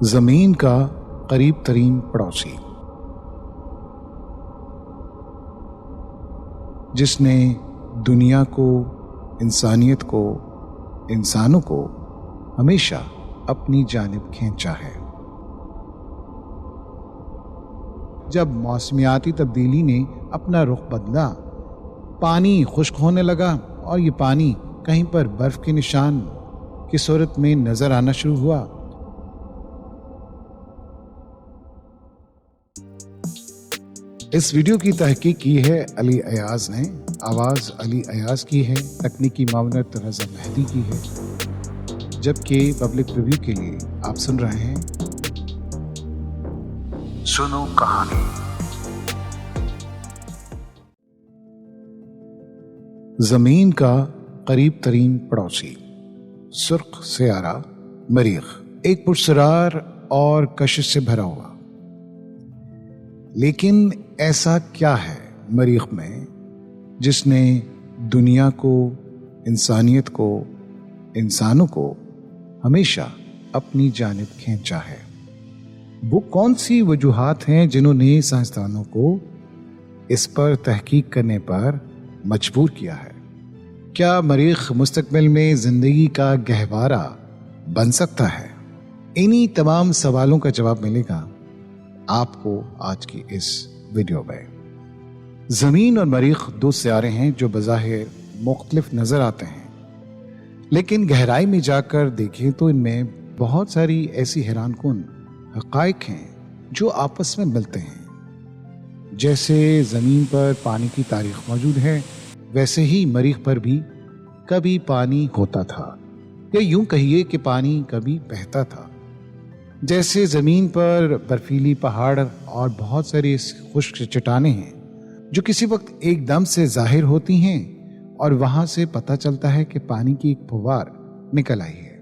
زمین کا قریب ترین پڑوسی، جس نے دنیا کو، انسانیت کو، انسانوں کو ہمیشہ اپنی جانب کھینچا ہے۔ جب موسمیاتی تبدیلی نے اپنا رخ بدلا، پانی خشک ہونے لگا اور یہ پانی کہیں پر برف کے نشان کی صورت میں نظر آنا شروع ہوا۔ اس ویڈیو کی تحقیق کی ہے علی ایاز نے، آواز علی ایاز کی ہے، تکنیکی معاونت رضا مہدی کی ہے، جبکہ پبلک ریویو کے لیے آپ سن رہے ہیں سنو کہانی۔ زمین کا قریب ترین پڑوسی، سرخ سیارہ مریخ، ایک پرسرار اور کشش سے بھرا ہوا۔ لیکن ایسا کیا ہے مریخ میں جس نے دنیا کو، انسانیت کو، انسانوں کو ہمیشہ اپنی جانب کھینچا ہے؟ وہ کون سی وجوہات ہیں جنہوں نے سائنسدانوں کو اس پر تحقیق کرنے پر مجبور کیا ہے؟ کیا مریخ مستقبل میں زندگی کا گہوارہ بن سکتا ہے؟ انہی تمام سوالوں کا جواب ملے گا آپ کو آج کی اس ویڈیو میں۔ زمین اور مریخ دو سیارے ہیں جو بظاہر مختلف نظر آتے ہیں، لیکن گہرائی میں جا کر دیکھیں تو ان میں بہت ساری ایسی حیران کن حقائق ہیں جو آپس میں ملتے ہیں۔ جیسے زمین پر پانی کی تاریخ موجود ہے، ویسے ہی مریخ پر بھی کبھی پانی ہوتا تھا، یا یوں کہیے کہ پانی کبھی بہتا تھا۔ جیسے زمین پر برفیلی پہاڑ اور بہت ساری خشک چٹانیں ہیں جو کسی وقت ایک دم سے ظاہر ہوتی ہیں اور وہاں سے پتہ چلتا ہے کہ پانی کی ایک پھوار نکل آئی ہے،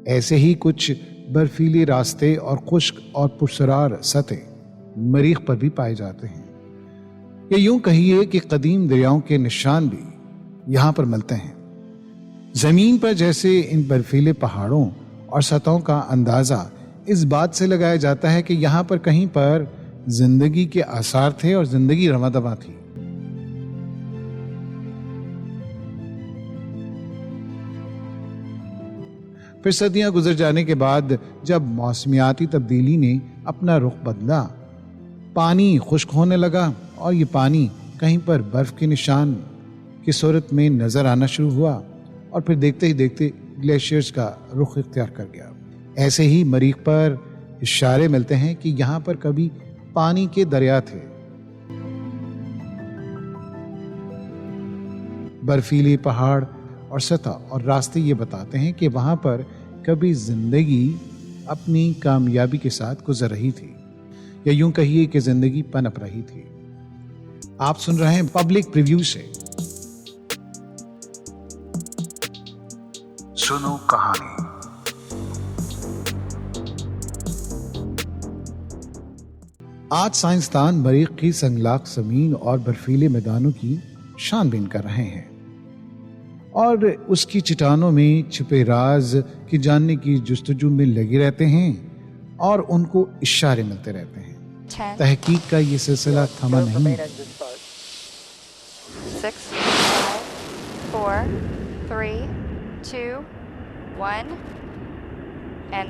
ایسے ہی کچھ برفیلی راستے اور خشک اور پرسرار سطح مریخ پر بھی پائے جاتے ہیں، یا یوں کہیے کہ قدیم دریاؤں کے نشان بھی یہاں پر ملتے ہیں۔ زمین پر جیسے ان برفیلے پہاڑوں اور سطحوں کا اندازہ اس بات سے لگایا جاتا ہے کہ یہاں پر کہیں پر زندگی کے آثار تھے اور زندگی رواں دواں تھی۔ پھر صدیاں گزر جانے کے بعد جب موسمیاتی تبدیلی نے اپنا رخ بدلا، پانی خشک ہونے لگا اور یہ پانی کہیں پر برف کے نشان کی صورت میں نظر آنا شروع ہوا، اور پھر دیکھتے ہی دیکھتے گلیشیئرز کا رخ اختیار کر گیا۔ ایسے ہی مریخ پر اشارے ملتے ہیں کہ یہاں پر کبھی پانی کے دریا تھے۔ برفیلی پہاڑ اور سطح اور راستے یہ بتاتے ہیں کہ وہاں پر کبھی زندگی اپنی کامیابی کے ساتھ گزر رہی تھی، یا یوں کہیے کہ زندگی پنپ رہی تھی۔ آپ سن رہے ہیں پبلک پریویو سے سنو کہانی۔ آج سائنسدان مریخ کی سنگلاخ زمین اور برفیلے میدانوں کی چھان بین کر رہے ہیں، اور اس کی چٹانوں میں چھپے راز کی جاننے کی جستجو میں لگے رہتے ہیں، اور ان کو اشارے ملتے رہتے ہیں۔ تحقیق کا یہ سلسلہ تھما نہیں۔ 6, 5, 4, 3, 2, 1 and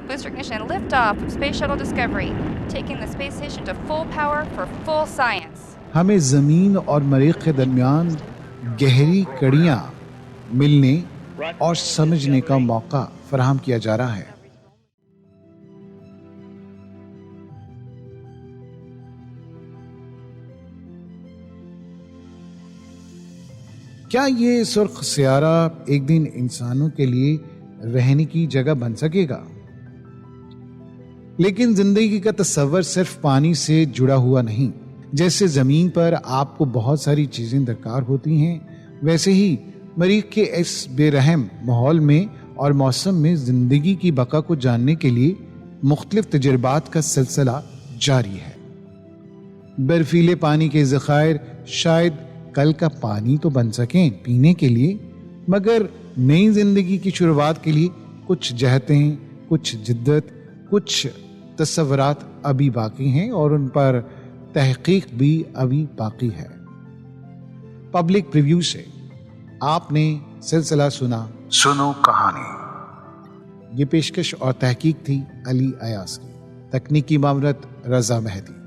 booster ignition and lift off of Space Shuttle Discovery, taking the space station to full power for full science. ہمیں زمین اور مریخ کے درمیان گہری کڑیاں ملنے اور سمجھنے کا موقع فراہم کیا جا رہا ہے۔ کیا یہ سرخ سیارہ ایک دن انسانوں کے لیے رہنے کی جگہ بن سکے گا؟ لیکن زندگی کا تصور صرف پانی سے جڑا ہوا نہیں۔ جیسے زمین پر آپ کو بہت ساری چیزیں درکار ہوتی ہیں، ویسے ہی مریخ کے اس بے رحم ماحول میں اور موسم میں زندگی کی بقا کو جاننے کے لیے مختلف تجربات کا سلسلہ جاری ہے۔ برفیلے پانی کے ذخائر شاید کل کا پانی تو بن سکیں پینے کے لیے، مگر نئی زندگی کی شروعات کے لیے کچھ جہتیں، کچھ جدت کچھ تصورات ابھی باقی ہیں اور ان پر تحقیق بھی ابھی باقی ہے۔ پبلک پریویو سے آپ نے سلسلہ سنا سنو کہانی۔ یہ پیشکش اور تحقیق تھی علی ایاز کی، تکنیکی معاونت رضا مہدی۔